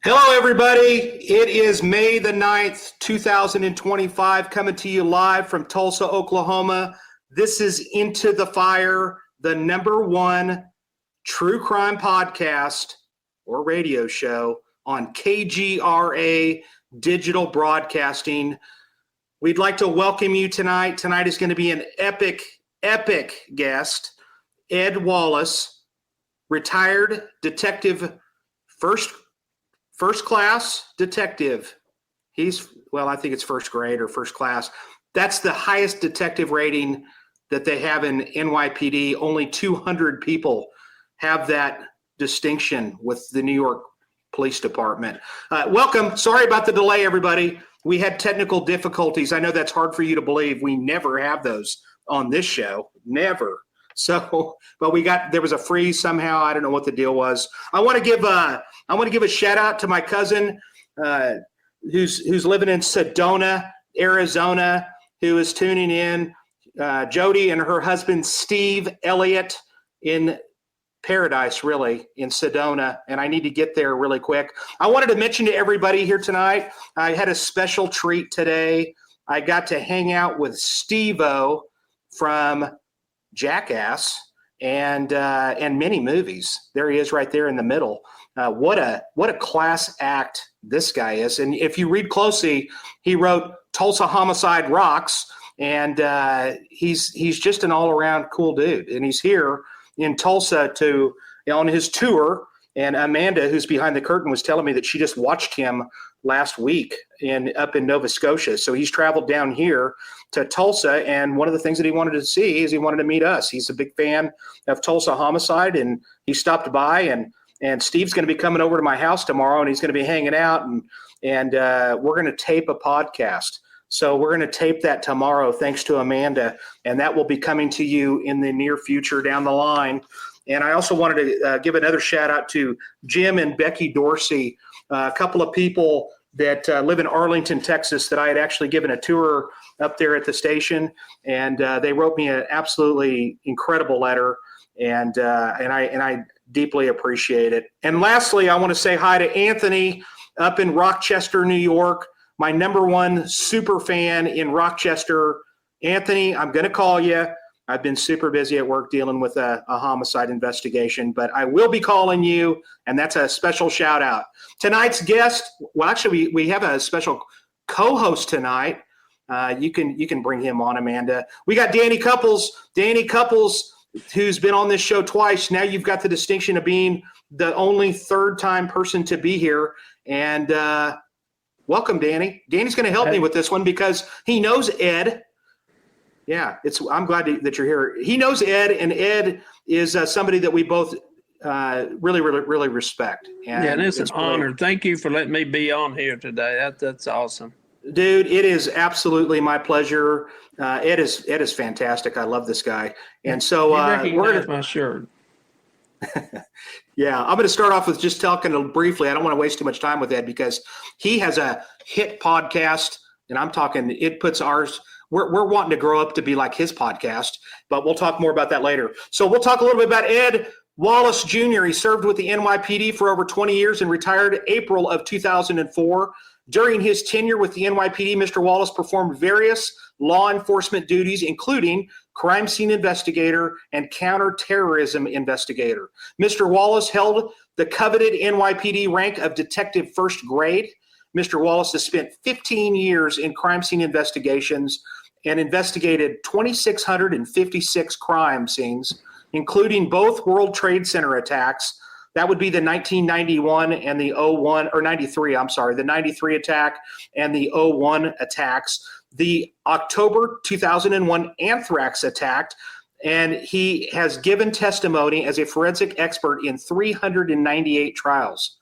Hello, everybody. It is May the 9th, 2025, coming to you live from Tulsa, Oklahoma. This is Into the Fire, the #1 true crime podcast or radio show on KGRA Digital Broadcasting. We'd like to welcome you tonight. Tonight is going to be an epic guest, Ed Wallace, retired detective, first class detective. I think it's first grade or first class. That's the highest detective rating that they have in NYPD. Only 200 people have that distinction with the New York Police Department. Welcome. Sorry about the delay, everybody. We had technical difficulties. I know that's hard for you to believe. We never have those on this show. Never. So, but there was a freeze somehow. I don't know what the deal was. I want to give a shout out to my cousin, who's living in Sedona, Arizona, who is tuning in. Jody and her husband, Steve Elliott, in Paradise, really, in Sedona. And I need to get there really quick. I wanted to mention to everybody here tonight, I had a special treat today. I got to hang out with Steve-O from Jackass and many movies. There he is right there in the middle. What a class act this guy is. And if you read closely, he wrote Tulsa Homicide Rocks, and he's just an all-around cool dude. And he's here in Tulsa on his tour. And Amanda, who's behind the curtain, was telling me that she just watched him last week up in Nova Scotia. So he's traveled down here to Tulsa, and one of the things that he wanted to see is he wanted to meet us. He's a big fan of Tulsa Homicide, and he stopped by, and Steve's going to be coming over to my house tomorrow, and he's going to be hanging out, and we're going to tape a podcast. So we're going to tape that tomorrow, thanks to Amanda, and that will be coming to you in the near future down the line. And I also wanted to give another shout out to Jim and Becky Dorsey, a couple of people that live in Arlington, Texas, that I had actually given a tour up there at the station, and they wrote me an absolutely incredible letter, and I deeply appreciate it. And lastly, I want to say hi to Anthony up in Rochester, New York, my #1 super fan in Rochester. Anthony, I'm going to call you. I've been super busy at work dealing with a homicide investigation, but I will be calling you, and that's a special shout out. Tonight's guest, well, actually, we have a special co-host tonight. You can bring him on, Amanda. We got Danny Couples. Danny Couples, who's been on this show twice. Now you've got the distinction of being the only third-time person to be here, and welcome, Danny. Danny's going to help me with this one because he knows Ed. Yeah, I'm glad that you're here. He knows Ed, and Ed is somebody that we both really respect. And it's an honor. Thank you for letting me be on here today. That's awesome. Dude, it is absolutely my pleasure. Ed is fantastic. I love this guy. And so we're gonna my shirt. Yeah, I'm going to start off with just talking briefly. I don't want to waste too much time with Ed because he has a hit podcast, and I'm talking. It puts ours. We're wanting to grow up to be like his podcast, but we'll talk more about that later. So we'll talk a little bit about Ed Wallace Jr. He served with the NYPD for over 20 years and retired April of 2004. During his tenure with the NYPD, Mr. Wallace performed various law enforcement duties, including crime scene investigator and counter terrorism investigator. Mr. Wallace held the coveted NYPD rank of detective first grade. Mr. Wallace has spent 15 years in crime scene investigations and investigated 2,656 crime scenes, including both World Trade Center attacks. That would be the 1991 and the 93 attack and the 01 attacks, the October 2001 Anthrax attack, and he has given testimony as a forensic expert in 398 trials.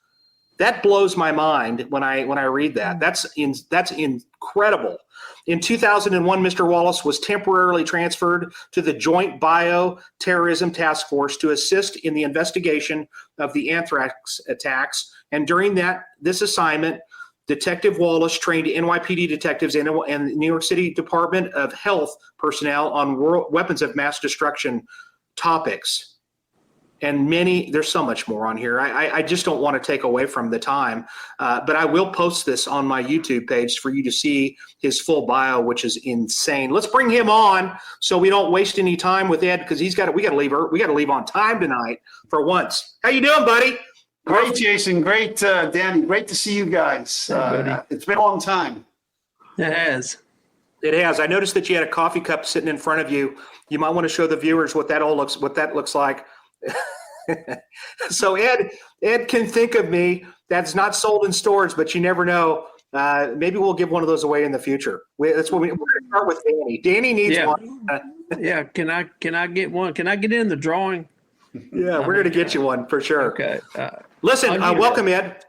That blows my mind when I read that. That's incredible. In 2001, Mr. Wallace was temporarily transferred to the Joint Bio-Terrorism Task Force to assist in the investigation of the Anthrax attacks. And during this assignment, Detective Wallace trained NYPD detectives and the New York City Department of Health personnel on weapons of mass destruction topics. and there's so much more on here. I just don't want to take away from the time, but I will post this on my YouTube page for you to see his full bio, which is insane. Let's bring him on so we don't waste any time with Ed, because we got to leave on time tonight for once. How you doing, buddy? Great, Jason. Great, Danny. Great to see you guys. It's been a long time. It has. It has. I noticed that you had a coffee cup sitting in front of you. You might want to show the viewers what that looks like. So Ed can think of me. That's not sold in stores, but you never know. Maybe we'll give one of those away in the future. That's what we're going to start with. Danny needs one. Yeah. Can I get one? Can I get in the drawing? Yeah, we're going to get you one for sure. Okay. Listen, welcome, Ed.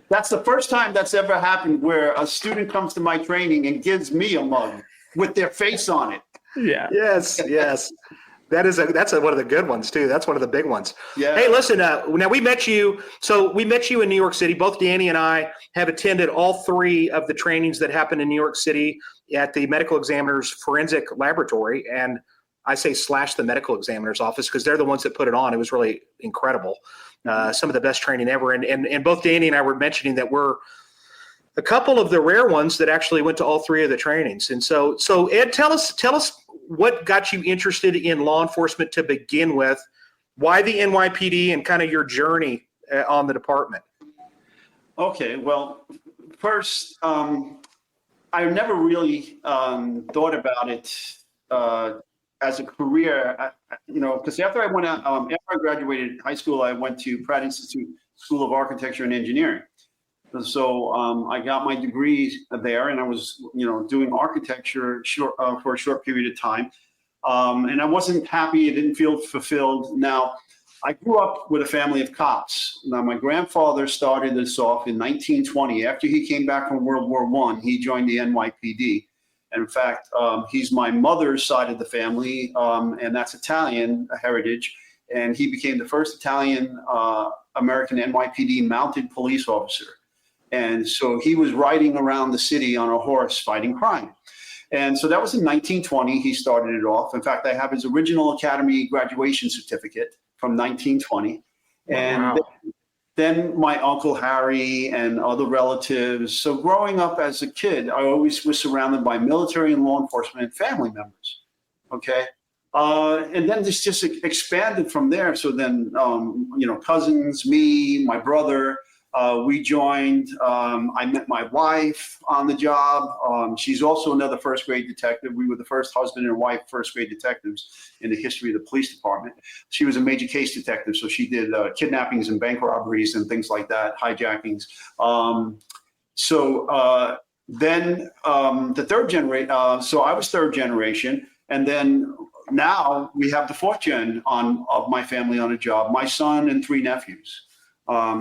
That's the first time that's ever happened where a student comes to my training and gives me a mug with their face on it. Yeah. Yes. That's one of the good ones too. That's one of the big ones. Yeah. Hey, listen, now we met you. So we met you in New York City. Both Danny and I have attended all 3 of the trainings that happened in New York City at the medical examiner's forensic laboratory. And I say / the medical examiner's office because they're the ones that put it on. It was really incredible. Some of the best training ever. And both Danny and I were mentioning that we're a couple of the rare ones that actually went to all 3 of the trainings. And so Ed, tell us what got you interested in law enforcement to begin with, why the NYPD, and kind of your journey on the department. Okay, well, first, I never really thought about it as a career, because after I graduated high school, I went to Pratt Institute School of Architecture and Engineering. So I got my degree there, and I was, doing architecture for a short period of time. And I wasn't happy. I didn't feel fulfilled. Now, I grew up with a family of cops. Now, my grandfather started this off in 1920. After he came back from World War I, he joined the NYPD. And in fact, he's my mother's side of the family, and that's Italian heritage. And he became the first Italian American NYPD mounted police officer. And so he was riding around the city on a horse fighting crime. And so that was in 1920. He started it off. In fact, I have his original academy graduation certificate from 1920. And wow. Then my Uncle Harry and other relatives. So growing up as a kid, I always was surrounded by military and law enforcement family members. Okay. And then this just expanded from there. So then, cousins, me, my brother, we joined. I met my wife on the job. She's also another first grade detective. We were the first husband and wife first grade detectives in the history of the police department. She was a major case detective, so she did kidnappings and bank robberies and things like that, hijackings. Then the third generation. So I was third generation, and then now we have the 4th gen of my family on a job. My son and 3 nephews.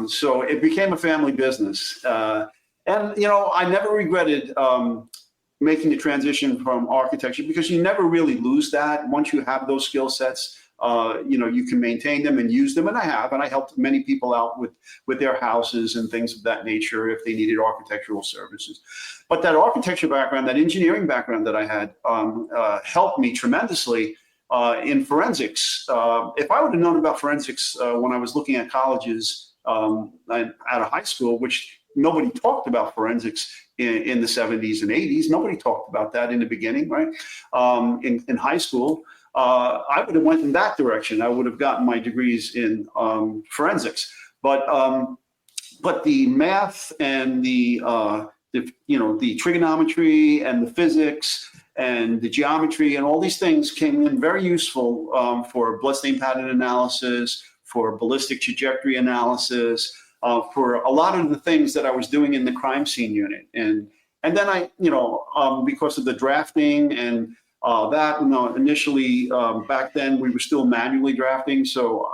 So it became a family business. And, I never regretted making the transition from architecture, because you never really lose that. Once you have those skill sets, you can maintain them and use them. And I have, and I helped many people out with their houses and things of that nature if they needed architectural services. But that architecture background, that engineering background that I had helped me tremendously in forensics. If I would have known about forensics when I was looking at colleges, out of high school, which nobody talked about forensics in the 70s and 80s. Nobody talked about that in the beginning, right? In high school, I would have went in that direction. I would have gotten my degrees in forensics. But the math and the trigonometry and the physics and the geometry and all these things came in very useful for bloodstain pattern analysis, for ballistic trajectory analysis, for a lot of the things that I was doing in the crime scene unit. And then I, because of the drafting and that, initially back then we were still manually drafting. So,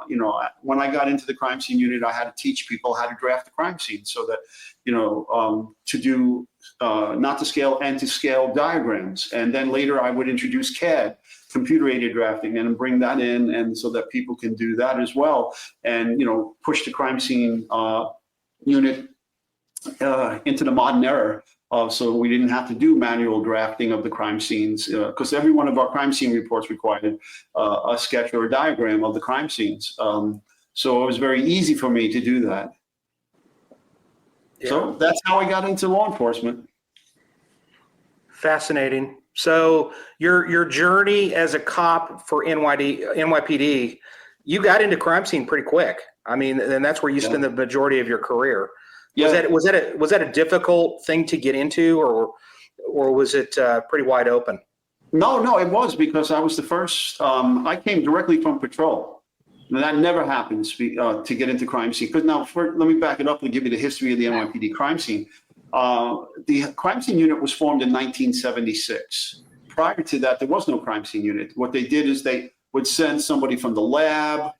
when I got into the crime scene unit, I had to teach people how to draft the crime scene so that, to do not to scale and to scale diagrams. And then later I would introduce CAD, computer-aided drafting, and bring that in, and so that people can do that as well, and push the crime scene unit into the modern era. So we didn't have to do manual drafting of the crime scenes, because every one of our crime scene reports required a sketch or a diagram of the crime scenes. So it was very easy for me to do that. Yeah. So that's how I got into law enforcement. Fascinating. So your journey as a cop for NYPD, you got into crime scene pretty quick. I mean, and that's where you spend the majority of your career. Yeah. Was that a difficult thing to get into, or was it pretty wide open? No, it was, because I was the first. I came directly from patrol. And that never happens to get into crime scene. Because now, let me back it up and give you the history of the NYPD crime scene. The crime scene unit was formed in 1976. Prior to that, there was no crime scene unit. What they did is they would send somebody from the lab.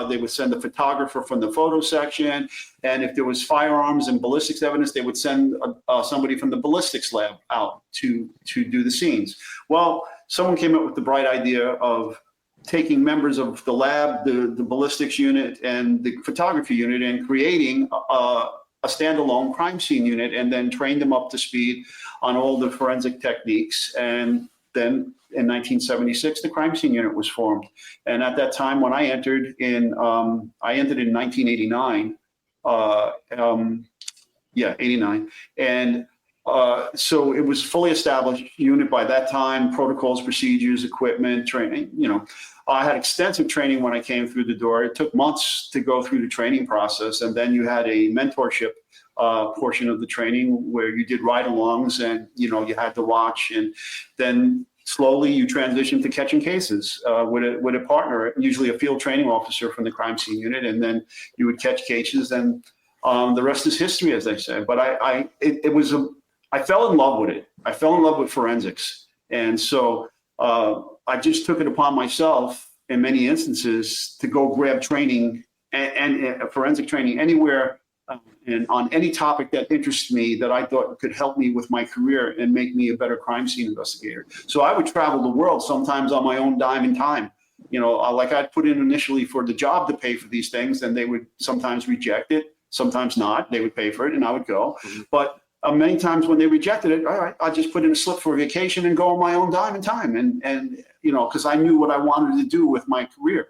They would send a photographer from the photo section. And if there was firearms and ballistics evidence, they would send somebody from the ballistics lab out to do the scenes. Well, someone came up with the bright idea of taking members of the lab, the ballistics unit, and the photography unit, and creating a standalone crime scene unit, and then train them up to speed on all the forensic techniques. And then in 1976, the crime scene unit was formed. And at that time, when I entered in 1989, 89. And so it was fully established unit by that time, protocols, procedures, equipment, training. I had extensive training when I came through the door. It took months to go through the training process. And then you had a mentorship portion of the training where you did ride-alongs, and, you had to watch. And then slowly you transitioned to catching cases with a partner, usually a field training officer from the crime scene unit. And then you would catch cases, and the rest is history, as they say. But I fell in love with it. I fell in love with forensics. And so I just took it upon myself in many instances to go grab training and forensic training anywhere and on any topic that interests me that I thought could help me with my career and make me a better crime scene investigator. So I would travel the world, sometimes on my own dime and time. Like I'd put in initially for the job to pay for these things, and they would sometimes reject it, sometimes not. They would pay for it, and I would go. Mm-hmm. But many times when they rejected it, all right, I just put in a slip for vacation and go on my own dime and time. And because I knew what I wanted to do with my career.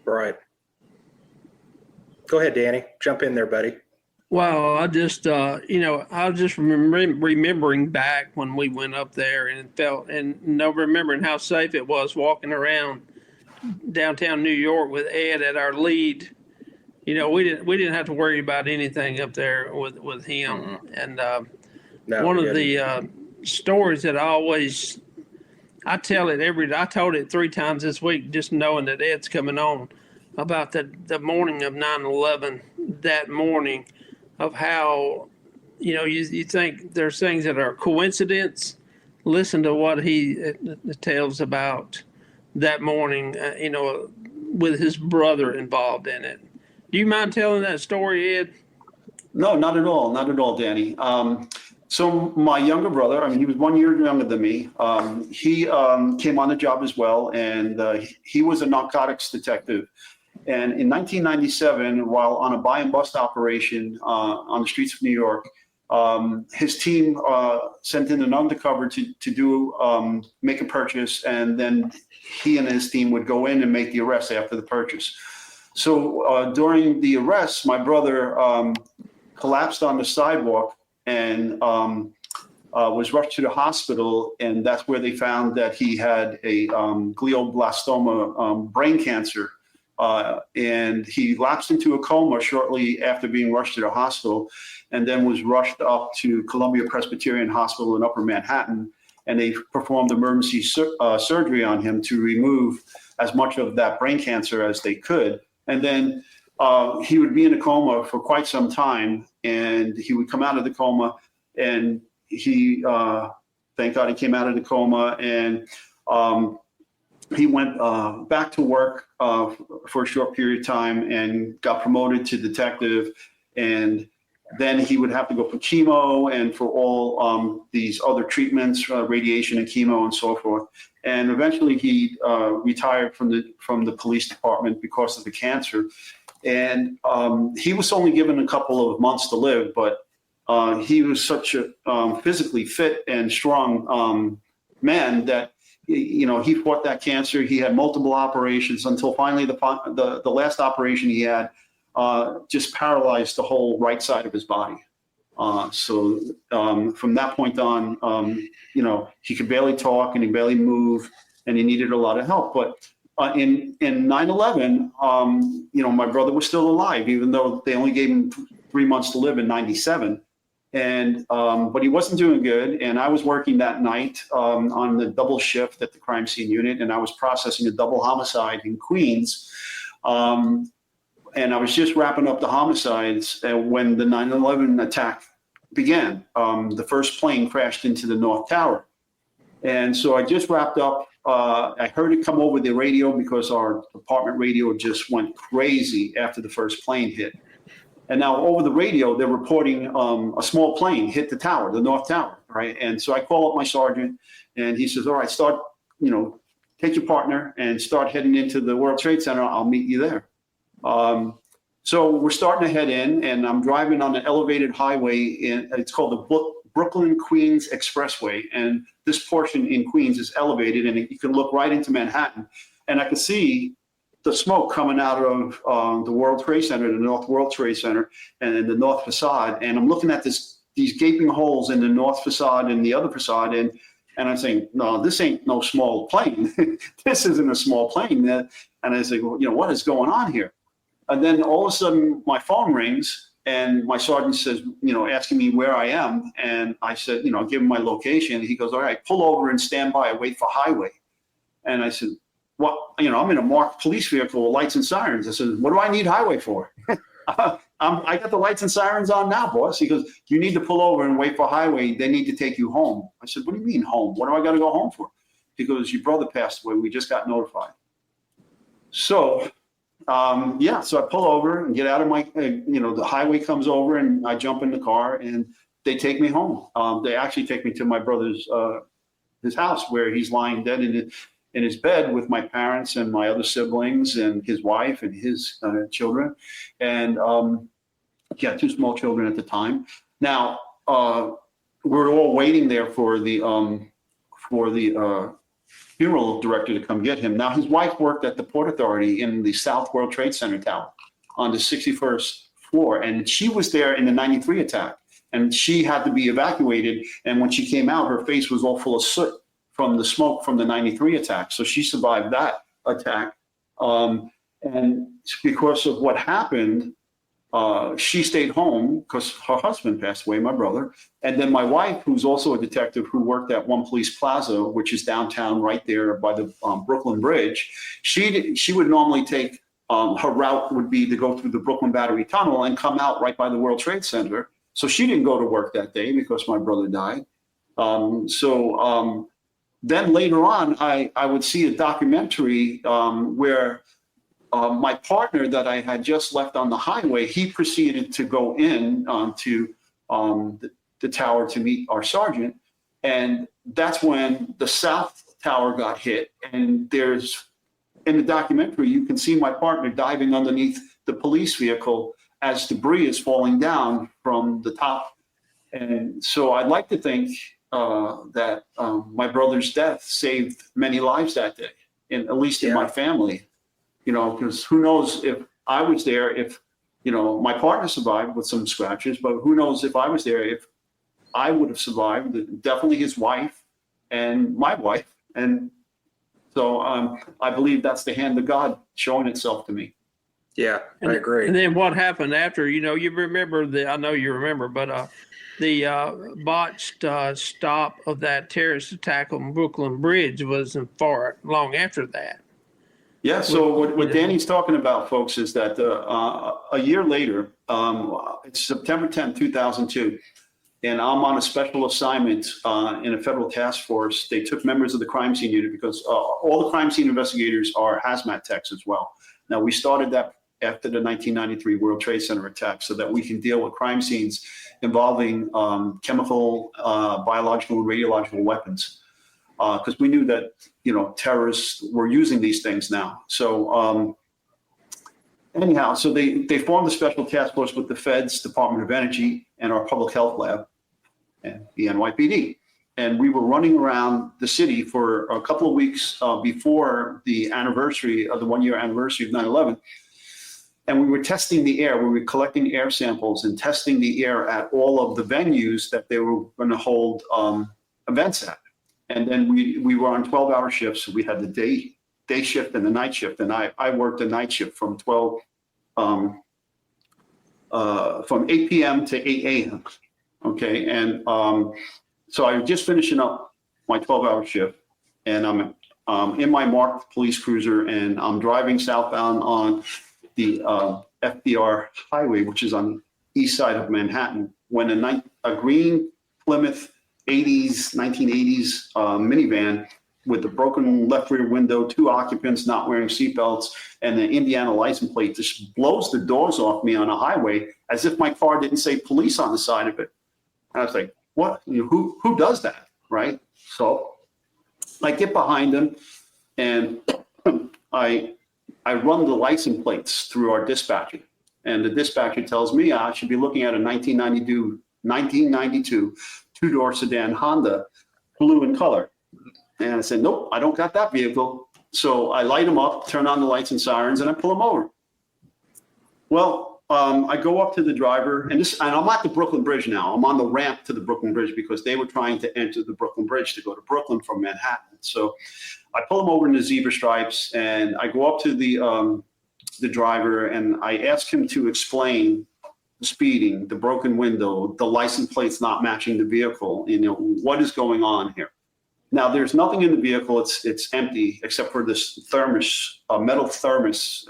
Right. Go ahead, Danny. Jump in there, buddy. Well, I just, I was just remembering back when we went up there and remembering how safe it was walking around downtown New York with Ed at our lead. We didn't have to worry about anything up there with him. Mm-hmm. And one of the stories that I tell it I told it 3 times this week, just knowing that Ed's coming on, about the morning of 9/11, that morning, of how, you think there's things that are coincidence. Listen to what he tells about that morning, with his brother involved in it. Do you mind telling that story, Ed? No, not at all. Not at all, Danny. So my younger brother, he was 1 year younger than me. He came on the job as well, and he was a narcotics detective. And in 1997, while on a buy and bust operation on the streets of New York, his team sent in an undercover to make a purchase, and then he and his team would go in and make the arrest after the purchase. So during the arrest, my brother collapsed on the sidewalk and was rushed to the hospital, and that's where they found that he had a glioblastoma brain cancer. And he lapsed into a coma shortly after being rushed to the hospital, and then was rushed up to Columbia Presbyterian Hospital in Upper Manhattan, and they performed emergency surgery on him to remove as much of that brain cancer as they could. And then he would be in a coma for quite some time, and he would come out of the coma, and he, thank God he came out of the coma, and he went back to work for a short period of time and got promoted to detective. And then he would have to go for chemo and for all these other treatments, radiation and chemo and so forth. And eventually he retired from the police department because of the cancer. And he was only given a couple of months to live, but he was such a physically fit and strong man that he fought that cancer. He had multiple operations until finally the last operation he had just paralyzed the whole right side of his body. So from that point on, he could barely talk and he barely move, and he needed a lot of help. But in 9/11, my brother was still alive, even though they only gave him 3 months to live in 97. And but he wasn't doing good, and I was working that night on the double shift at the crime scene unit, and I was processing a double homicide in Queens. And I was just wrapping up the homicides when the 9/11 attack began. The first plane crashed into the North Tower. And so I just wrapped up. I heard it come over the radio because our department radio just went crazy after the first plane hit. And now over the radio, they're reporting a small plane hit the tower, the North Tower, right? And so I call up my sergeant, and he says, all right, take your partner and start heading into the World Trade Center. I'll meet you there. So we're starting to head in, and I'm driving on an elevated highway. It's called the Brooklyn-Queens Expressway. And this portion in Queens is elevated, and you can look right into Manhattan. And I can see the smoke coming out of the World Trade Center, the North World Trade Center, and the North Facade. And I'm looking at these gaping holes in the North Facade and the other facade. And I'm saying, no, this ain't no small plane. This isn't a small plane. And I say, well, what is going on here? And then all of a sudden my phone rings, and my sergeant says, asking me where I am. And I said, give him my location. He goes, all right, pull over and stand by, wait for highway. And I said, well, I'm in a marked police vehicle with lights and sirens. I said, what do I need highway for? I got the lights and sirens on now, boss. He goes, you need to pull over and wait for highway. They need to take you home. I said, what do you mean home? What do I got to go home for? He goes, your brother passed away. We just got notified. So, so I pull over and get out of my, the highway comes over, and I jump in the car, and they take me home. They actually take me to my brother's, his house, where he's lying dead in his bed with my parents and my other siblings and his wife and his children. And he had 2 small children at the time. Now, we're all waiting there for the funeral director to come get him. Now, his wife worked at the Port Authority in the South World Trade Center tower on the 61st floor. And she was there in the 93 attack, and she had to be evacuated. And when she came out, her face was all full of soot from the smoke from the 93 attack. So she survived that attack. And because of what happened, she stayed home because her husband passed away, my brother. And then my wife, who's also a detective who worked at One Police Plaza, which is downtown right there by the Brooklyn Bridge, she would normally take, her route would be to go through the Brooklyn Battery Tunnel and come out right by the World Trade Center. So she didn't go to work that day because my brother died. Then later on, I would see a documentary where my partner that I had just left on the highway, he proceeded to go in to the tower to meet our sergeant. And that's when the South Tower got hit. And in the documentary, you can see my partner diving underneath the police vehicle as debris is falling down from the top. And so I'd like to think that my brother's death saved many lives that day, at least in my family, because who knows if I was there, if, my partner survived with some scratches, but who knows if I was there, if I would have survived, definitely his wife and my wife. And so I believe that's the hand of God showing itself to me. Yeah, I agree. And then what happened after, you remember I know you remember, but the botched stop of that terrorist attack on Brooklyn Bridge wasn't far long after that. Yeah, so what Danny's talking about, folks, is that a year later, it's September 10th, 2002, and I'm on a special assignment in a federal task force. They took members of the crime scene unit because all the crime scene investigators are hazmat techs as well. Now, we started that after the 1993 World Trade Center attack so that we can deal with crime scenes involving chemical, biological, and radiological weapons. Because we knew that, terrorists were using these things now. So anyhow, so they formed a special task force with the Feds, Department of Energy, and our public health lab, and the NYPD. and we were running around the city for a couple of weeks before the anniversary of the 1-year anniversary of 9/11. And we were testing the air. We were collecting air samples and testing the air at all of the venues that they were going to hold events at. And then we were on 12-hour shifts. We had the day shift and the night shift. And I worked the night shift from 8 p.m. to 8 a.m. Okay. And so I was just finishing up my 12-hour shift, and I'm in my marked police cruiser, and I'm driving southbound on the FDR highway, which is on the east side of Manhattan, when a green Plymouth 1980s minivan with the broken left rear window, 2 occupants not wearing seatbelts, and the Indiana license plate just blows the doors off me on a highway as if my car didn't say police on the side of it. And I was like, what? Who does that, right? So I get behind him, and I run the license plates through our dispatcher, and the dispatcher tells me I should be looking at a 1992 two-door sedan Honda, blue in color. And I said, nope, I don't got that vehicle. So I light them up, turn on the lights and sirens, and I pull them over. Well, I go up to the driver, and I'm at the Brooklyn Bridge now. I'm on the ramp to the Brooklyn Bridge because they were trying to enter the Brooklyn Bridge to go to Brooklyn from Manhattan. So I pull them over in the zebra stripes, and I go up to the driver, and I ask him to explain the speeding, the broken window, the license plates not matching the vehicle. What is going on here? Now, there's nothing in the vehicle. It's empty except for this thermos, metal thermos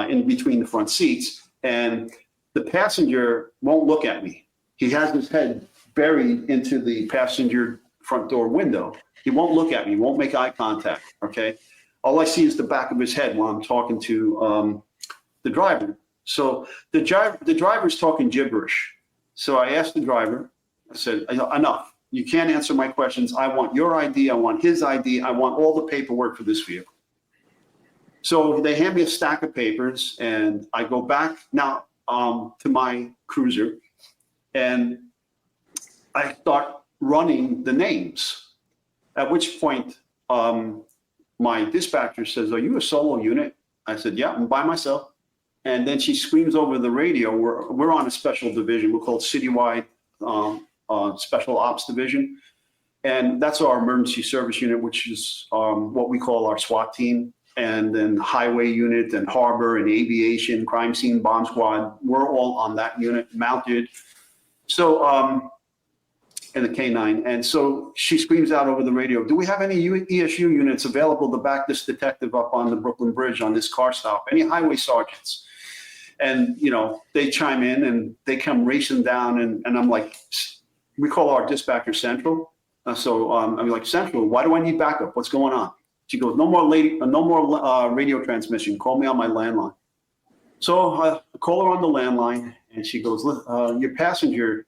in between the front seats. And the passenger won't look at me. He has his head buried into the passenger front door window. He won't look at me, won't make eye contact, okay? All I see is the back of his head while I'm talking to the driver. So the driver's talking gibberish. So I asked the driver, I said, enough. You can't answer my questions. I want your ID. I want his ID. I want all the paperwork for this vehicle. So they hand me a stack of papers, and I go back now to my cruiser, and I start running the names, at which point my dispatcher says, are you a solo unit? I said, yeah, I'm by myself. And then she screams over the radio, we're on a special division. We're called Citywide Special Ops Division. And that's our emergency service unit, which is what we call our SWAT team. And then highway unit and harbor and aviation, crime scene, bomb squad, we're all on that unit, mounted. So, and the K9. And so she screams out over the radio, do we have any ESU units available to back this detective up on the Brooklyn Bridge on this car stop? Any highway sergeants? And, they chime in and they come racing down, and I'm like, we call our dispatcher Central. I'm like, Central, why do I need backup? What's going on? She goes, no more radio transmission. Call me on my landline. So I call her on the landline, and she goes, your passenger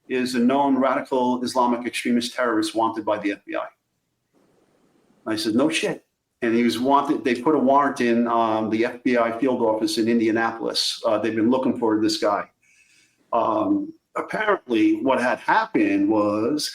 is a known radical Islamic extremist terrorist wanted by the FBI. I said, no shit. And he was wanted. They put a warrant in the FBI field office in Indianapolis. They've been looking for this guy. Apparently, what had happened was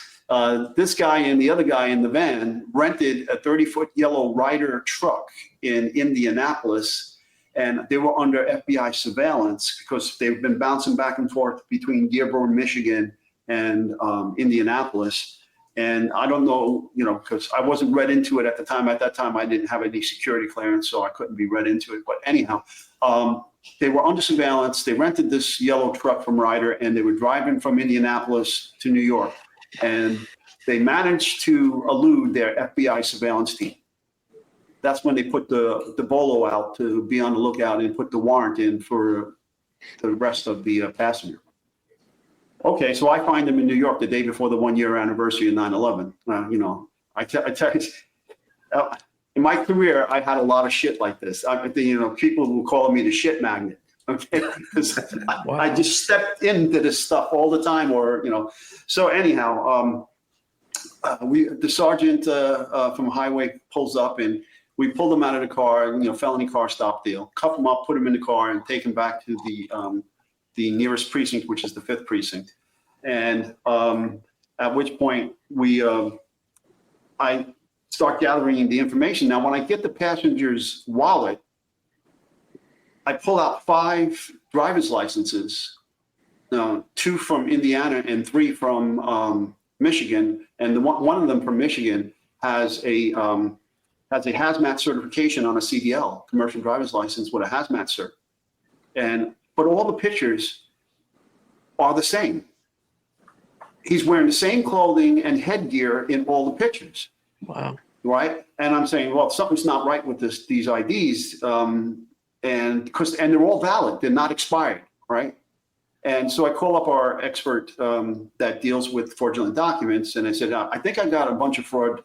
this guy and the other guy in the van rented a 30-foot yellow Ryder truck in Indianapolis, and they were under FBI surveillance because they've been bouncing back and forth between Dearborn, Michigan, and Indianapolis. And I don't know, because I wasn't read into it at the time. At that time, I didn't have any security clearance, so I couldn't be read into it. But anyhow, they were under surveillance. They rented this yellow truck from Ryder, and they were driving from Indianapolis to New York. And they managed to elude their FBI surveillance team. That's when they put the bolo out to be on the lookout and put the warrant in for the rest of the passenger. Okay, so I find them in New York the day before the 1-year anniversary of 9/11. I tell you, in my career, I had a lot of shit like this. People were calling me the shit magnet. Okay, because wow. I just stepped into this stuff all the time, So anyhow, the sergeant from Highway pulls up, and we pulled him out of the car. Felony car stop deal. Cuff him up, put him in the car, and take him back to the nearest precinct, which is the 5th precinct. And at which point I start gathering the information. Now, when I get the passenger's wallet, I pull out 5 driver's licenses, 2 from Indiana and 3 from Michigan, and one of them from Michigan has a hazmat certification on a CDL, commercial driver's license with a hazmat cert. But all the pictures are the same. He's wearing the same clothing and headgear in all the pictures. Wow. Right? And I'm saying, well, something's not right with these IDs, and they're all valid, they're not expired, right? And so I call up our expert that deals with fraudulent documents, and I said, I think I got a bunch of fraud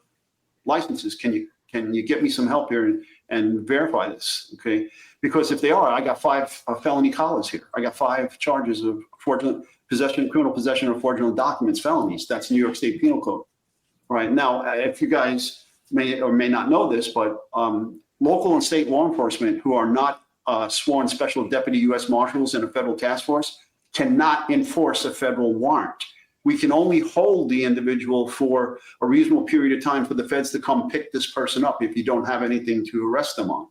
licenses. Can you get me some help here and verify this? Okay, because if they are, I got 5 felony collars here. I got 5 charges of fraudulent possession, criminal possession of fraudulent documents, felonies. That's New York State Penal Code. Right now, if you guys may or may not know this, but local and state law enforcement who are not sworn special deputy U.S. Marshals in a federal task force cannot enforce a federal warrant. We can only hold the individual for a reasonable period of time for the feds to come pick this person up if you don't have anything to arrest them on.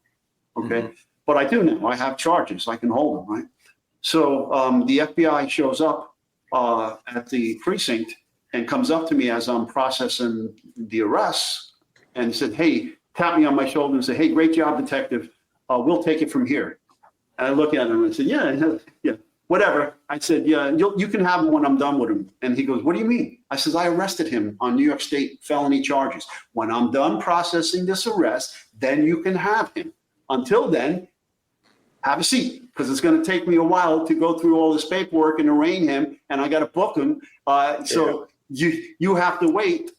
Okay, mm-hmm. But I do now. I have charges. I can hold them, right? So the FBI shows up at the precinct and comes up to me as I'm processing the arrests and said, hey, tap me on my shoulder and say, hey, great job, detective. We'll take it from here. And I look at him and I said, yeah, whatever. I said, yeah, you can have him when I'm done with him. And he goes, what do you mean? I says, I arrested him on New York State felony charges. When I'm done processing this arrest, then you can have him. Until then, have a seat, because it's going to take me a while to go through all this paperwork and arraign him, and I got to book him. So you have to wait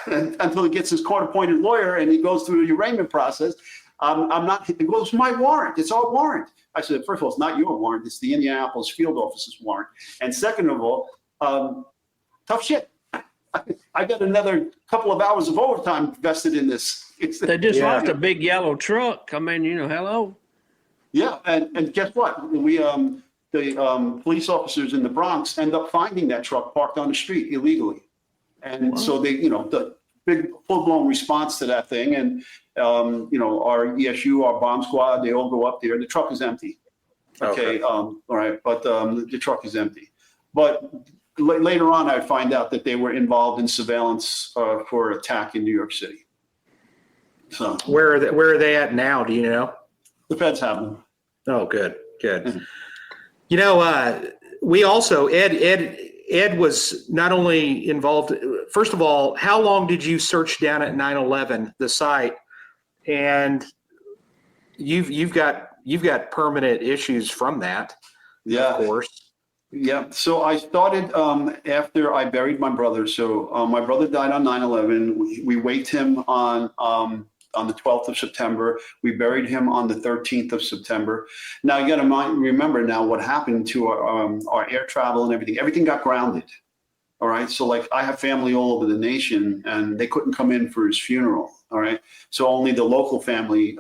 until he gets his court-appointed lawyer and he goes through the arraignment process. I'm not. It goes my warrant. It's our warrant. I said, first of all, it's not your warrant. It's the Indianapolis field office's warrant. And second of all, tough shit. I got another couple of hours of overtime vested in this. They just lost a big yellow truck. I mean, hello. Yeah, and guess what? The police officers in the Bronx end up finding that truck parked on the street illegally, and so they, the big full-blown response to that thing, and our ESU, our bomb squad, they all go up there. The truck is empty. Okay. All right, but the truck is empty. But later on, I find out that they were involved in surveillance for attack in New York City. So where are they at now? Do you know? The feds have them. Oh, good. We also, Ed was not only involved, first of all, how long did you search down at 9/11, the site? And you've got permanent issues from that. Yeah. Of course. Yeah. So I started after I buried my brother. So my brother died on 9/11. We waked him on the 12th of September. We buried him on the 13th of September. Now you got to remember now what happened to our air travel and everything. Everything got grounded. All right. So like I have family all over the nation and they couldn't come in for his funeral. All right. So only the local family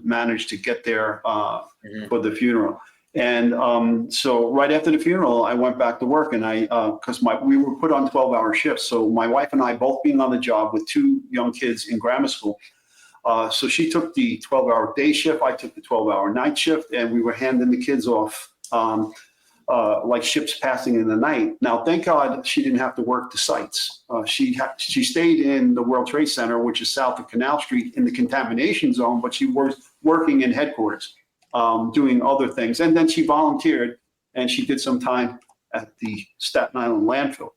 managed to get there for the funeral. And so right after the funeral, I went back to work and because we were put on 12-hour shifts. So my wife and I both being on the job with 2 young kids in grammar school. So she took the 12-hour day shift, I took the 12-hour night shift, and we were handing the kids off like ships passing in the night. Now, thank God she didn't have to work the sites. She stayed in the World Trade Center, which is south of Canal Street in the contamination zone, but she was working in headquarters, doing other things. And then she volunteered and she did some time at the Staten Island landfill.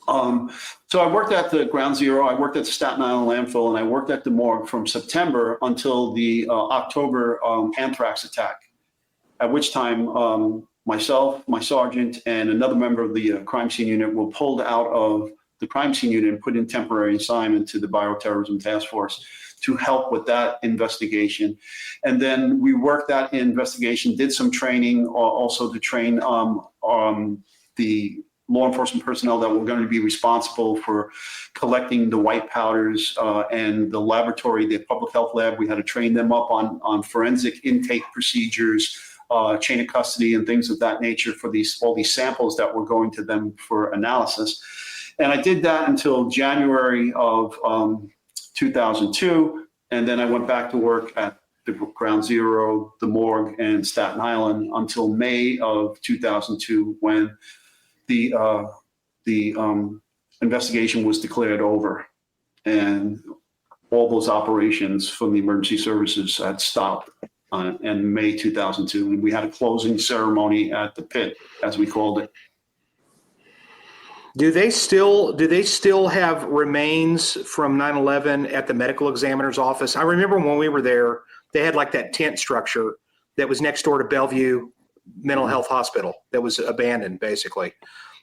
So I worked at the Ground Zero, I worked at the Staten Island landfill, and I worked at the morgue from September until the October Anthrax attack, at which time myself, my sergeant, and another member of the crime scene unit were pulled out of the crime scene unit and put in temporary assignment to the Bioterrorism Task Force to help with that investigation. And then we worked that investigation, did some training also to train the law enforcement personnel that were going to be responsible for collecting the white powders and the laboratory, the public health lab. We had to train them up on forensic intake procedures, chain of custody and things of that nature for all these samples that were going to them for analysis. And I did that until January of 2002. And then I went back to work at the Ground Zero, the morgue, and Staten Island until May of 2002, when the investigation was declared over. And all those operations from the emergency services had stopped in May 2002. And we had a closing ceremony at the pit, as we called it. Do they still have remains from 9/11 at the medical examiner's office? I remember when we were there, they had like that tent structure that was next door to Bellevue Mental Health Hospital that was abandoned, basically.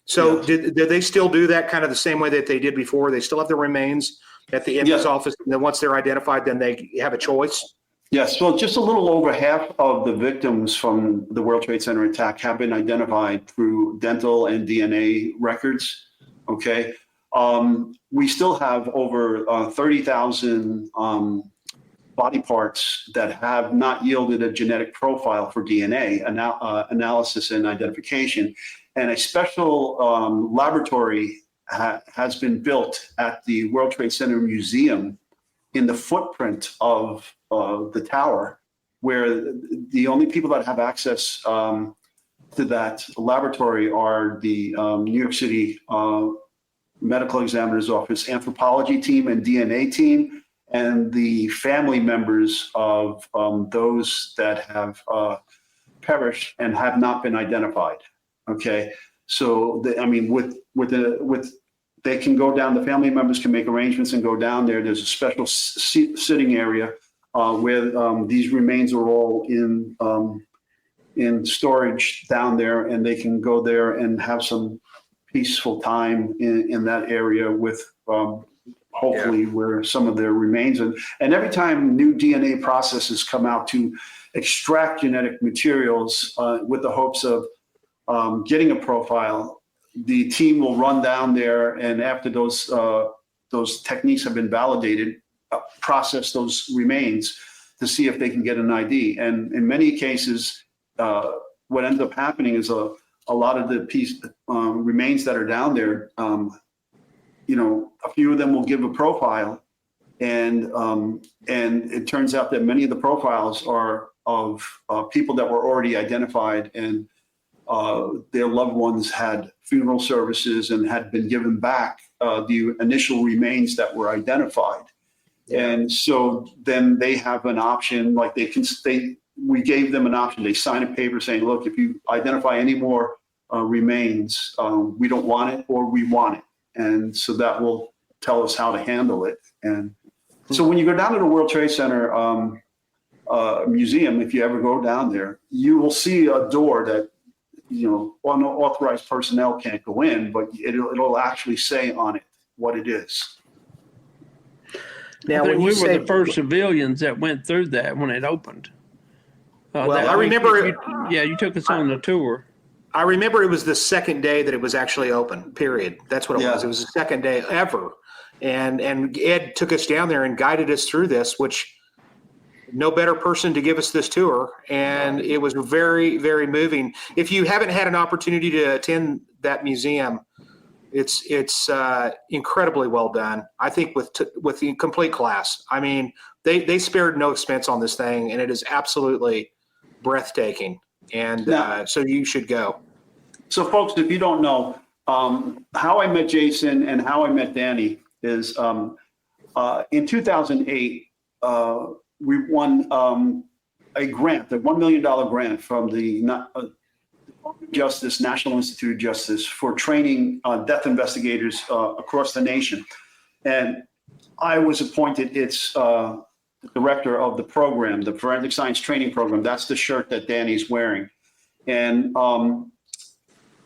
So Yes. did they still do that kind of the same way that they did before? They still have the remains at the MD's office, and then once they're identified, then they have a choice? Yes, well, just a little over half of the victims from the World Trade Center attack have been identified through dental and DNA records, okay? We still have over 30,000 body parts that have not yielded a genetic profile for DNA analysis and identification. And a special laboratory has been built at the World Trade Center Museum in the footprint of the tower, where the only people that have access to that laboratory are the New York City Medical Examiner's Office anthropology team and DNA team, and the family members of those that have perished and have not been identified. Okay, so they can go down. The family members can make arrangements and go down there. There's a special sitting area where these remains are all in storage down there, and they can go there and have some peaceful time in that area with hopefully where some of their remains. And every time new DNA processes come out to extract genetic materials with the hopes of getting a profile, the team will run down there, and after those techniques have been validated, process those remains to see if they can get an ID. And in many cases, what ends up happening is a lot of the remains that are down there, a few of them will give a profile, and it turns out that many of the profiles are of people that were already identified, and their loved ones had funeral services and had been given back the initial remains that were identified. And so then they have an option, like we gave them an option. They sign a paper saying, look, if you identify any more remains, we don't want it or we want it. And so that will tell us how to handle it. And so when you go down to the World Trade Center museum, if you ever go down there, you will see a door that unauthorized personnel can't go in, but it'll actually say on it what it is. Now, we were the first civilians that went through that when it opened. I remember. You took us on the tour. I remember it was the second day that it was actually open, period. That's what it was. It was the second day ever. And Ed took us down there and guided us through this, which no better person to give us this tour. And it was very, very moving. If you haven't had an opportunity to attend that museum, it's incredibly well done. I think with the complete class. I mean, they spared no expense on this thing, and it is absolutely breathtaking. And so you should go. So folks, if you don't know, how I met Jason and how I met Danny is in 2008, we won a grant, a $1 million grant from the National Institute of Justice for training death investigators across the nation. And I was appointed its director of the program, the Forensic Science Training Program. That's the shirt that Danny's wearing. And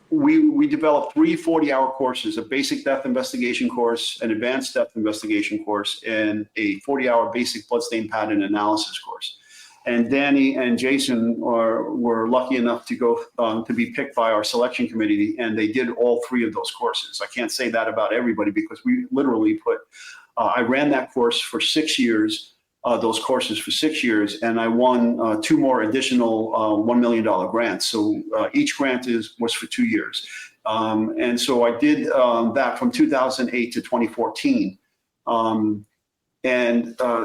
we developed 3 40-hour courses: a basic death investigation course, an advanced death investigation course, and a 40-hour basic bloodstain pattern analysis course. And Danny and Jason were lucky enough to go to be picked by our selection committee, and they did all 3 of those courses. I can't say that about everybody, because we literally I ran that course for 6 years, those courses for 6 years, and I won 2 more additional $1 million grants. So each grant was for 2 years. And so I did that from 2008 to 2014.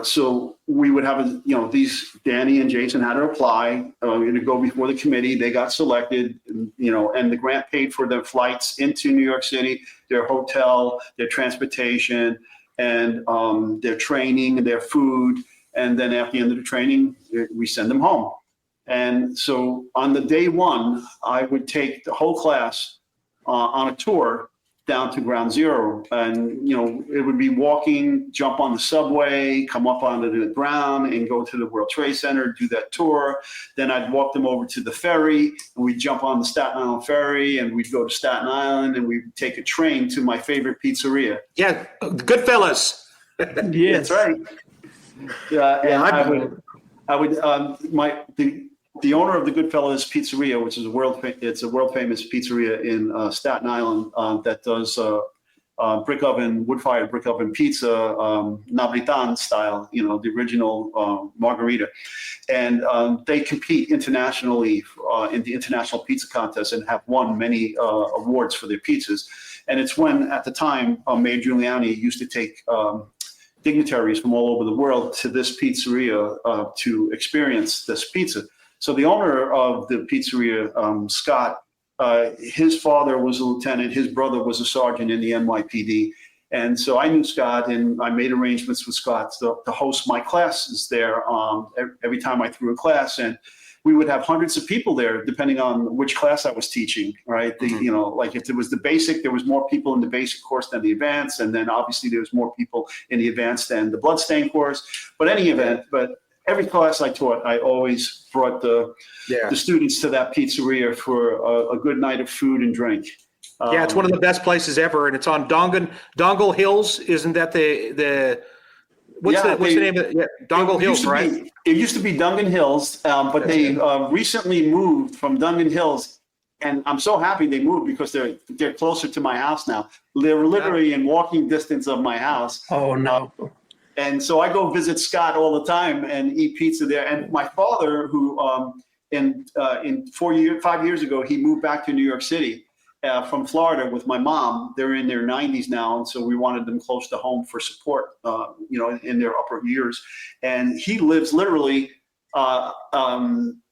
So we would have, these Danny and Jason had to apply to go before the committee. They got selected, and the grant paid for their flights into New York City, their hotel, their transportation, and their training and their food. And then at the end of the training, we send them home. And so on the day one, I would take the whole class on a tour down to Ground Zero. And, it would be walking, jump on the subway, come up onto the ground and go to the World Trade Center, do that tour. Then I'd walk them over to the ferry, and we'd jump on the Staten Island ferry, and we'd go to Staten Island, and we'd take a train to my favorite pizzeria. Yeah, Goodfellas. Yes. That's right. Yeah, and I would the owner of the Goodfellas Pizzeria, which is a world famous pizzeria in Staten Island that does wood-fired brick oven pizza, Napolitan style, the original margarita. And they compete internationally in the International Pizza Contest and have won many awards for their pizzas. And it's when, at the time, Mayor Giuliani used to take dignitaries from all over the world to this pizzeria to experience this pizza. So the owner of the pizzeria, Scott, his father was a lieutenant, his brother was a sergeant in the NYPD. And so I knew Scott, and I made arrangements with Scott to host my classes there every time I threw a class. And we would have hundreds of people there, depending on which class I was teaching, right? Like if it was the basic, there was more people in the basic course than the advanced. And then obviously there was more people in the advanced than the bloodstain course. But every class I taught, I always brought the students to that pizzeria for a good night of food and drink. Yeah, it's one of the best places ever, and it's on Dongle Hills. Isn't that what's the name of it? Yeah, Dongle Hills, right? It used to be Dungan Hills, but they recently moved from Dungan Hills, and I'm so happy they moved because they're closer to my house now. They're literally in walking distance of my house. Oh no. And so I go visit Scott all the time and eat pizza there. And my father, who 5 years ago, he moved back to New York City from Florida with my mom. They're in their 90s now, and so we wanted them close to home for support, in their upper years. And he lives literally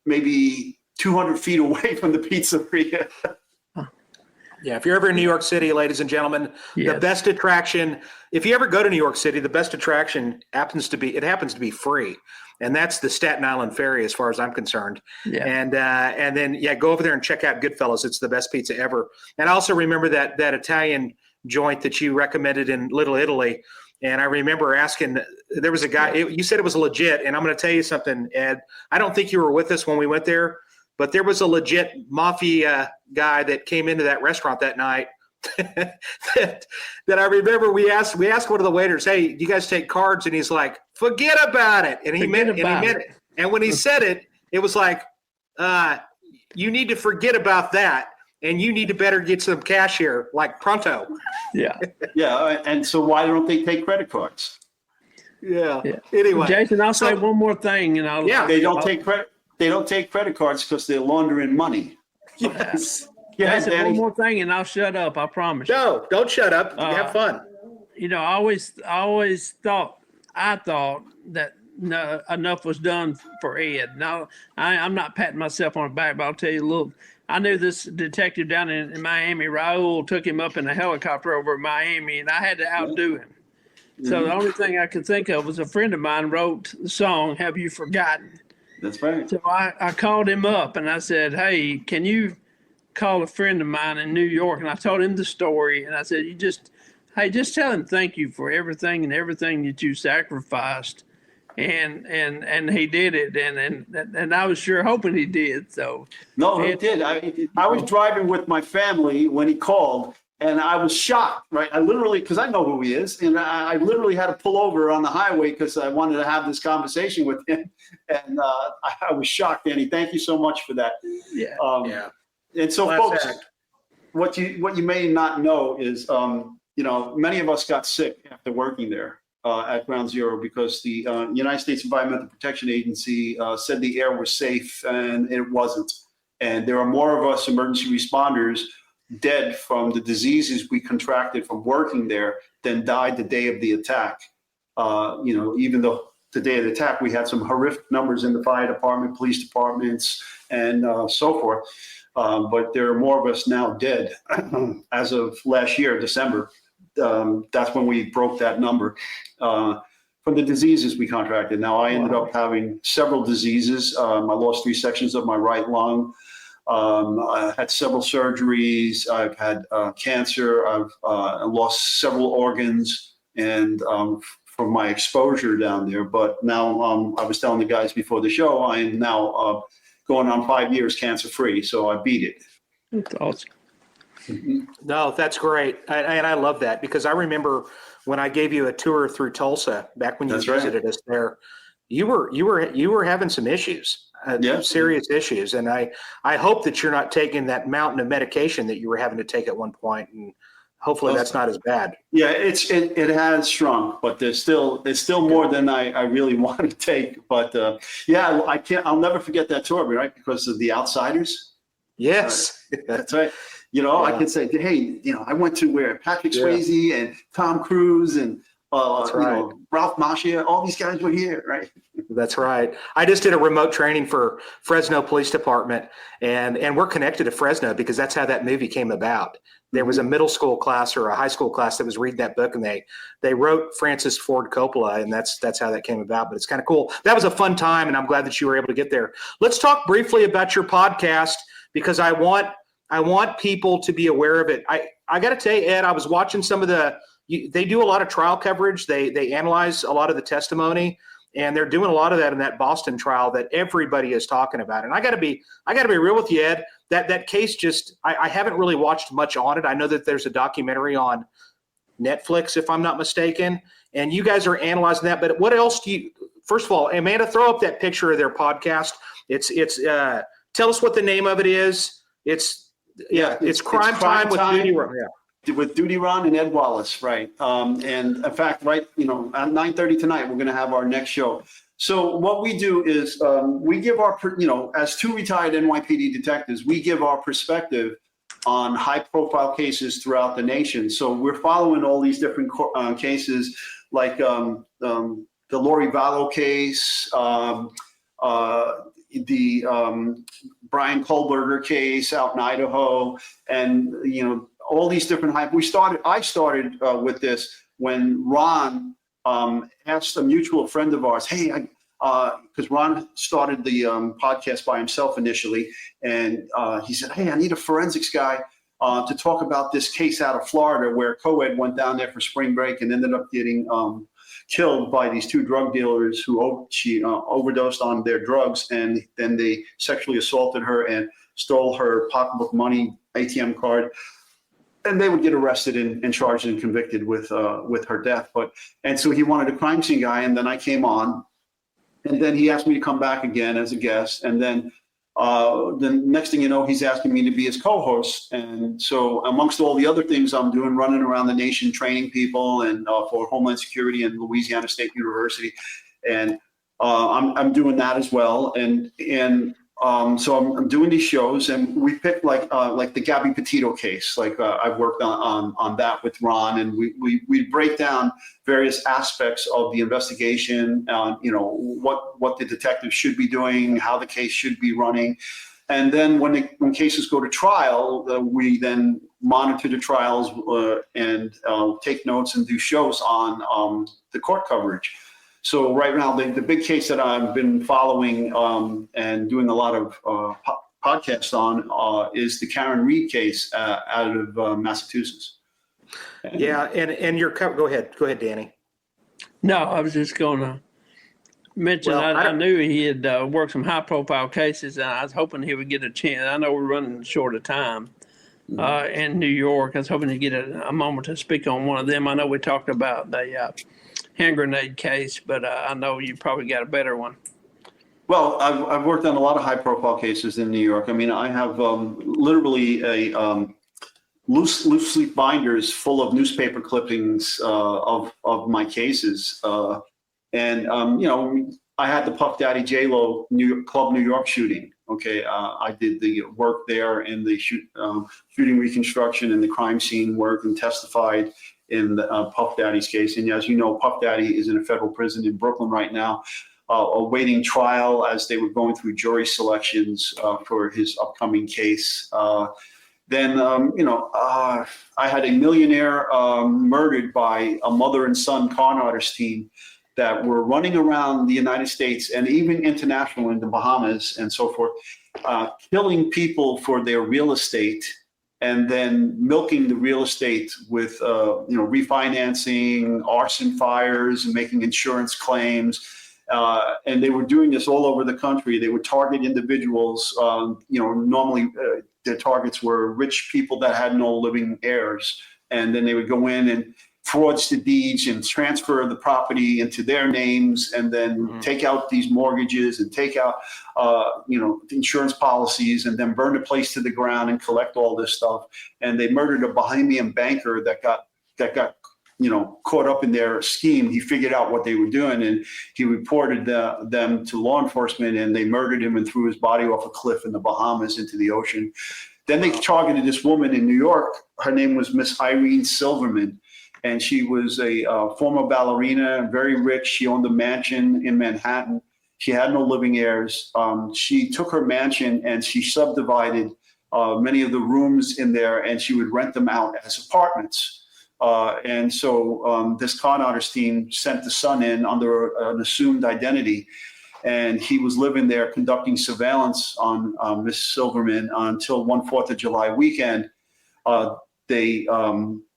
maybe 200 feet away from the pizzeria. Yeah, if you're ever in New York City, ladies and gentlemen, yes. The best attraction, if you ever go to New York City, the best attraction happens to be free. And that's the Staten Island Ferry, as far as I'm concerned. Yeah. And then go over there and check out Goodfellas. It's the best pizza ever. And I also remember that Italian joint that you recommended in Little Italy. And I remember asking, there was a guy, you said it was legit. And I'm going to tell you something, Ed. I don't think you were with us when we went there, but there was a legit mafia guy that came into that restaurant that night that I remember we asked one of the waiters, "Hey, do you guys take cards?" And he's like, "Forget about it." And he meant it. And when he said it, it was like, you need to forget about that. And you need to better get some cash here, like pronto. Yeah. Yeah. And so why don't they take credit cards? Yeah. Anyway. Jason, I'll say one more thing. They don't take credit. They don't take credit cards because they're laundering money. Yes. Yeah, one more thing, and I'll shut up. I promise. No, don't shut up. Have fun. I always thought that enough was done for Ed. Now, I'm not patting myself on the back, but I'll tell you a little. I knew this detective down in Miami. Raul took him up in a helicopter over in Miami, and I had to outdo him. So the only thing I could think of was a friend of mine wrote the song, "Have You Forgotten?" That's right. So I called him up and I said, "Hey, can you call a friend of mine in New York?" And I told him the story. And I said, just tell him thank you for everything that you sacrificed. And he did it. And I was sure hoping he did. So no, he did. I was driving with my family when he called. And I was shocked, right? I literally, because I know who he is, and I literally had to pull over on the highway because I wanted to have this conversation with him. And I was shocked, Danny. Thank you so much for that. Yeah. And so, folks, what you may not know is, many of us got sick after working there at Ground Zero because the United States Environmental Protection Agency said the air was safe, and it wasn't. And there are more of us emergency responders dead from the diseases we contracted from working there than died the day of the attack. Even though the day of the attack, we had some horrific numbers in the fire department, police departments, and so forth. But there are more of us now dead as of last year, December. That's when we broke that number from the diseases we contracted. Now, I ended up having several diseases. I lost 3 sections of my right lung. I had several surgeries. I've had cancer. I've lost several organs, and from my exposure down there. But now, I was telling the guys before the show, I am now going on 5 years cancer-free, so I beat it. That's awesome. No, that's great. And I love that, because I remember when I gave you a tour through Tulsa back when you visited us there, you were having some issues, serious issues. And I hope that you're not taking that mountain of medication that you were having to take at one point, and hopefully that's not as bad. Yeah, it has shrunk, but it's still more than I really want to take. But I'll never forget that tour, right? Because of The Outsiders. Yes, that's right. I can say, hey, I went to where Patrick Swayze and Tom Cruise and Ralph Macchio, all these guys were here, right? That's right. I just did a remote training for Fresno Police Department, and we're connected to Fresno because that's how that movie came about. There was a middle school class or a high school class that was reading that book, and they wrote Francis Ford Coppola, and that's how that came about. But it's kind of cool. That was a fun time, and I'm glad that you were able to get there. Let's talk briefly about your podcast, because I want people to be aware of it. I got to tell you, Ed, I was watching some of they do a lot of trial coverage. They analyze a lot of the testimony, and they're doing a lot of that in that Boston trial that everybody is talking about. And I got to be real with you, Ed. That case I haven't really watched much on it. I know that there's a documentary on Netflix, if I'm not mistaken, and you guys are analyzing that. But what else first of all, Amanda, throw up that picture of their podcast. It's tell us what the name of it is. It's Crimetime with DutyRon. Yeah. With DutyRon and Ed Wallace, right? And in fact, right, at 9:30 tonight, we're going to have our next show. So what we do is we give our, as 2 retired NYPD detectives, we give our perspective on high-profile cases throughout the nation. So we're following all these different cases, like the Lori Vallow case, the Brian Kohlberger case out in Idaho, and all these different I started with this when Ron asked a mutual friend of ours, hey, because Ron started the podcast by himself initially, and he said, hey, I need a forensics guy to talk about this case out of Florida where co-ed went down there for spring break and ended up getting killed by these 2 drug dealers who she overdosed on their drugs, and then they sexually assaulted her and stole her pocketbook money, ATM card, and they would get arrested and charged and convicted with her death. And so he wanted a crime scene guy, and then I came on, and then he asked me to come back again as a guest, and then the next thing you know, he's asking me to be his co-host. And so amongst all the other things I'm doing, running around the nation, training people and for Homeland Security and Louisiana State University. And I'm doing that as well. So I'm doing these shows, and we picked like the Gabby Petito case. I've worked on that with Ron, and we break down various aspects of the investigation, what the detectives should be doing, how the case should be running, and then when cases go to trial, we then monitor the trials and take notes and do shows on the court coverage. So right now, the big case that I've been following and doing a lot of podcasts on is the Karen Reed case out of Massachusetts. And your go ahead, Danny. No, I was just going to mention I knew he had worked some high-profile cases, and I was hoping he would get a chance. I know we're running short of time in New York. I was hoping to get a moment to speak on one of them. I know we talked about the hand grenade case, but I know you probably got a better one. Well, I've worked on a lot of high-profile cases in New York. I mean, I have literally a loose leaf binders full of newspaper clippings of my cases, and I had the Puff Daddy J-Lo Club New York shooting Okay, I did the work there in the shooting reconstruction and the crime scene work, and testified in the, Puff Daddy's case. And as you know, Puff Daddy is in a federal prison in Brooklyn right now, awaiting trial as they were going through jury selections for his upcoming case. Then, I had a millionaire murdered by a mother and son con artist team that were running around the United States and even international in the Bahamas and so forth, killing people for their real estate, and then milking the real estate with, refinancing, arson fires, and making insurance claims. And they were doing this all over the country. They would target individuals. Normally their targets were rich people that had no living heirs. And then they would go in and forge the deeds and transfer the property into their names, and then take out these mortgages and take out, insurance policies, and then burn the place to the ground and collect all this stuff. And they murdered a Bahamian banker that got caught up in their scheme. He figured out what they were doing, and he reported them to law enforcement, and they murdered him and threw his body off a cliff in the Bahamas into the ocean. Then they targeted this woman in New York. Her name was Miss Irene Silverman, and she was a former ballerina, very rich. She owned a mansion in Manhattan. She had no living heirs. She took her mansion and she subdivided many of the rooms in there, and she would rent them out as apartments. And so this con artist team sent the son in under an assumed identity, and he was living there conducting surveillance on Miss Silverman until one 4th of July weekend. They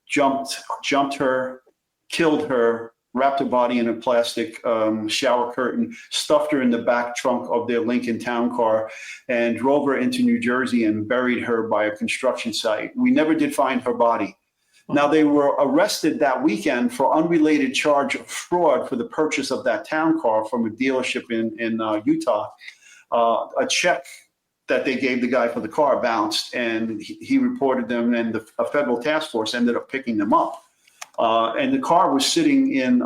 jumped her, killed her, wrapped her body in a plastic shower curtain, stuffed her in the back trunk of their Lincoln Town car, and drove her into New Jersey and buried her by a construction site. We never did find her body. Now, they were arrested that weekend for unrelated charge of fraud for the purchase of that town car from a dealership in Utah. A check that they gave the guy for the car bounced, and he reported them, and a federal task force ended up picking them up. And the car was sitting in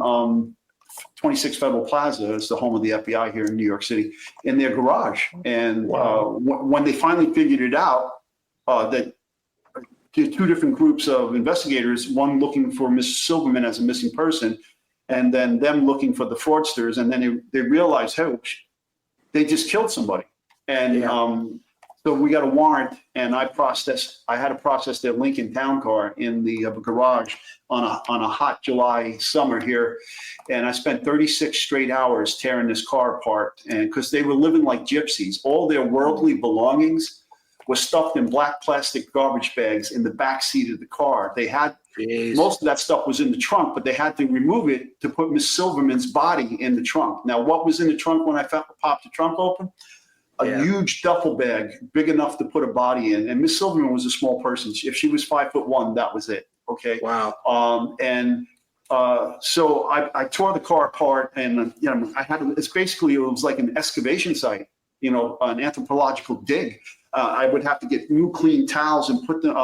26 Federal Plaza, it's the home of the FBI here in New York City, in their garage. And when they finally figured it out, that two different groups of investigators, one looking for Miss Silverman as a missing person, and then them looking for the fraudsters. And then they realized, hey, they just killed somebody. And so we got a warrant, and I had to process their Lincoln Town car in the garage on a hot July summer here. And I spent 36 straight hours tearing this car apart, and because they were living like gypsies. All their worldly belongings was stuffed in black plastic garbage bags in the back seat of the car. They had most of that stuff was in the trunk, but they had to remove it to put Miss Silverman's body in the trunk. Now, what was in the trunk when I popped the trunk open? A huge duffel bag, big enough to put a body in. And Miss Silverman was a small person. If she was 5'1", that was it. Okay. Wow. So I tore the car apart, and it was like an excavation site, an anthropological dig. I would have to get new clean towels and put them,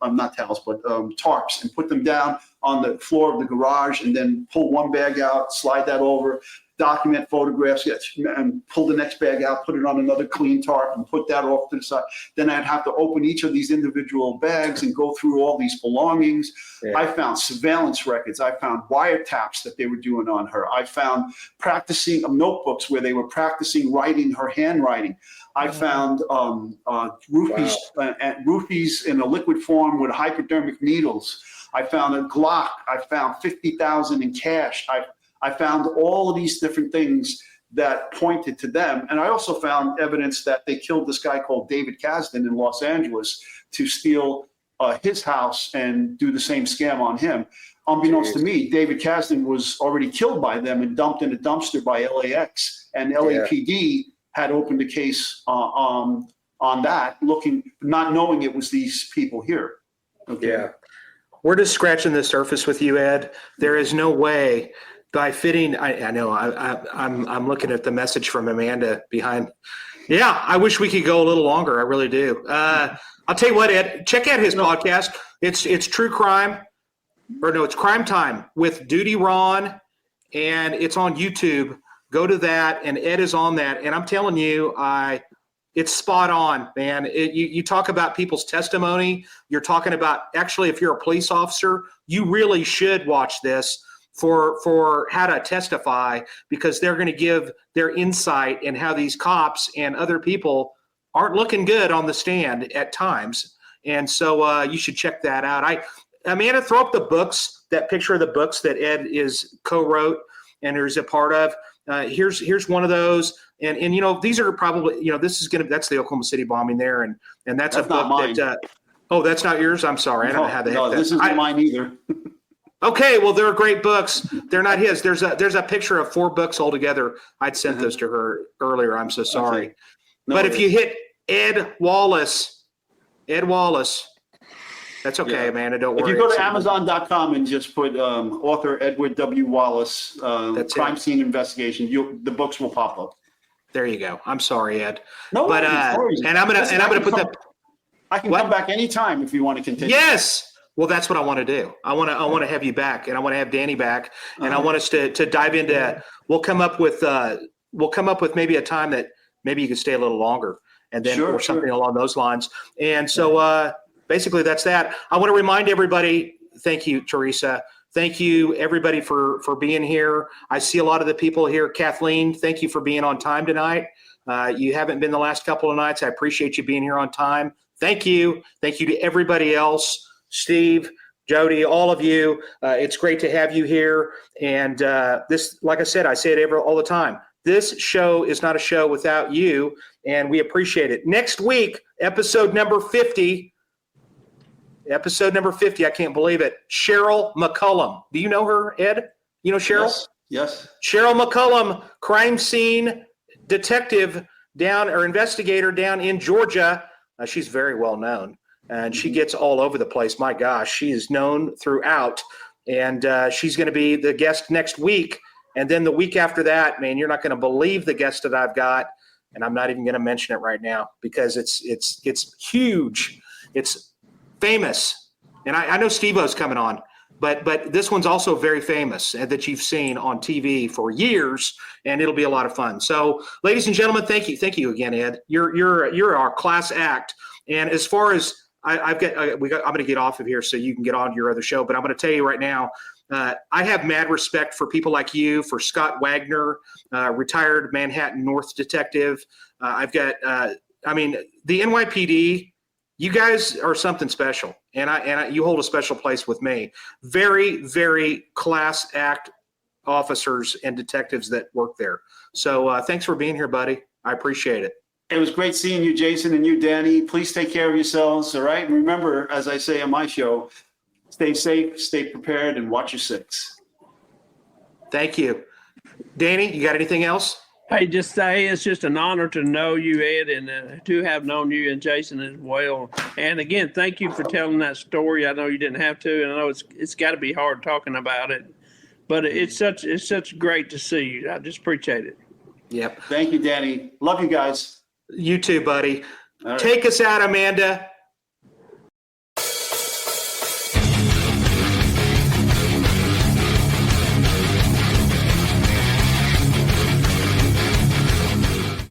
not towels, but tarps, and put them down on the floor of the garage, and then pull one bag out, slide that over, document photographs, and pull the next bag out, put it on another clean tarp, and put that off to the side. Then I'd have to open each of these individual bags and go through all these belongings. Yeah. I found surveillance records. I found wiretaps that they were doing on her. I found practicing notebooks where they were practicing writing her handwriting. I found roofies in a liquid form with hypodermic needles. I found a Glock. I found $50,000 in cash. I found all of these different things that pointed to them. And I also found evidence that they killed this guy called David Kasdan in Los Angeles to steal his house and do the same scam on him. Unbeknownst to me, David Kasdan was already killed by them and dumped in a dumpster by LAX. And LAPD had opened a case on that, not knowing it was these people here. Okay. Yeah. We're just scratching the surface with you, Ed. There is no way by fitting. I know I'm looking at the message from Amanda behind. Yeah, I wish we could go a little longer. I really do. I'll tell you what, Ed, check out his podcast. It's true crime, it's Crimetime with DutyRon, and it's on YouTube. Go to that, and Ed is on that. And I'm telling you, I It's spot on, man. You talk about people's testimony. You're talking about, actually, if you're a police officer, you really should watch this for how to testify, because they're going to give their insight in how these cops and other people aren't looking good on the stand at times. And so you should check that out. Amanda, throw up the books, that picture of the books that Ed is co-wrote and there's a part of. Here's one of those. And you know, these are probably, you know, that's the Oklahoma City bombing there. And that's a book mine. Oh, that's not yours? I'm sorry. I don't know how the heck this isn't mine either. Okay, well, they're great books. They're not his. There's a picture of 4 books altogether. I'd sent those to her earlier. I'm so sorry. Okay. No but worries. if you hit Ed Wallace, that's okay, Amanda. Don't worry. If you go to Amazon.com and just put author Edward W. Wallace, Crime Scene Investigation, the books will pop up. There you go. I'm sorry, Ed. No worries. And I'm gonna put that. I can come back anytime if you want to continue. Yes. Well, that's what I want to do. I want to have you back, and I want to have Danny back, and I want us to dive into. We'll come up with maybe a time that maybe you can stay a little longer, and then or something along those lines. And so basically, that's that. I want to remind everybody. Thank you, Teresa. Thank you, everybody, for being here. I see a lot of the people here. Kathleen, thank you for being on time tonight. You haven't been the last couple of nights. I appreciate you being here on time. Thank you. Thank you to everybody else. Steve, Jody, all of you. It's great to have you here. And this, like I said, I say it all the time. This show is not a show without you, and we appreciate it. Next week, episode number 50. I can't believe it. Cheryl McCullum. Do you know her, Ed? You know Cheryl? Yes. Cheryl McCullum, crime scene detective investigator down in Georgia. She's very well known. And she gets all over the place. My gosh, she is known throughout. And she's going to be the guest next week. And then the week after that, man, you're not going to believe the guest that I've got. And I'm not even going to mention it right now because it's huge. It's famous. And I know Steve-O's coming on. But this one's also very famous and that you've seen on TV for years, and it'll be a lot of fun. So, ladies and gentlemen, thank you again, Ed. You're our class act. And as far as I'm going to get off of here so you can get on to your other show. But I'm going to tell you right now, I have mad respect for people like you, for Scott Wagner, retired Manhattan North detective. I've got, the NYPD. You guys are something special, and you hold a special place with me. Very, very class act officers and detectives that work there. So thanks for being here, buddy. I appreciate it. It was great seeing you, Jason, and you, Danny. Please take care of yourselves, all right? And remember, as I say on my show, stay safe, stay prepared, and watch your 6. Thank you. Danny, you got anything else? Hey, it's just an honor to know you, Ed, and to have known you and Jason as well. And again, thank you for telling that story. I know you didn't have to, and I know it's got to be hard talking about it, but it's such great to see you. I just appreciate it. Yep. Thank you, Danny. Love you guys. You too, buddy. All right. Take us out, Amanda.